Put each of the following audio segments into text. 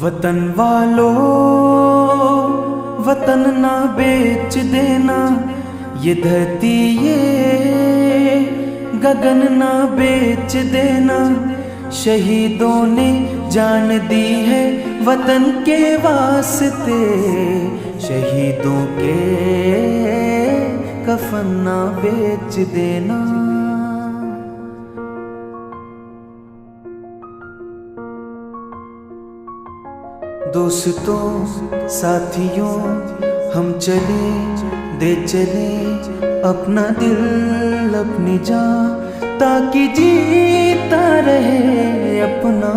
वतन वालों, वतन ना बेच देना, ये धरती ये गगन ना बेच देना। शहीदों ने जान दी है वतन के वास्ते, शहीदों के कफन ना बेच देना। दोस्तों साथियों हम चले दे चले अपना दिल अपनी जान, ताकि जीता रहे अपना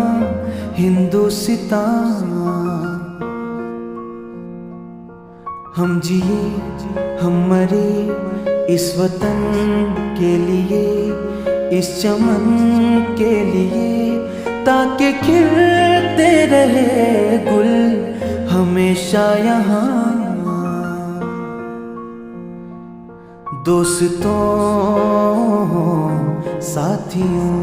हिंदुस्तान। हम जिए हम मरे इस वतन के लिए, इस चमन के लिए, ताकि खिलते रहे गुल हमेशा यहाँ। दोस्तों साथियों,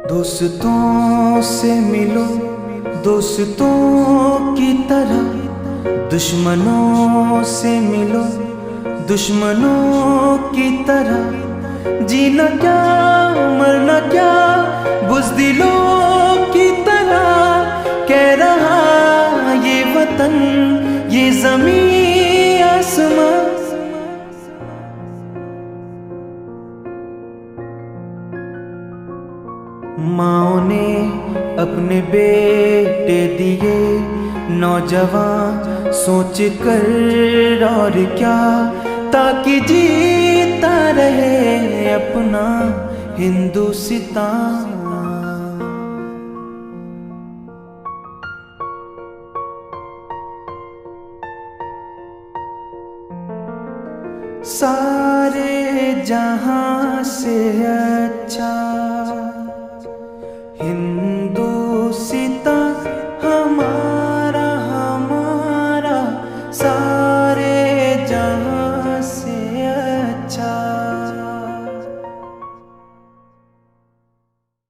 दोस्तों से मिलो दोस्तों की तरह, दुश्मनों से मिलो दुश्मनों की तरह। जीना क्या मरना क्या बुज़दिलों की तरह, कह रहा ये वतन ये ज़मीं आसमां। माँओं ने अपने बेटे दिए नौजवान सोच कर और क्या, ताकि जीता रहे अपना हिंदुस्तान। सारे जहां से अच्छा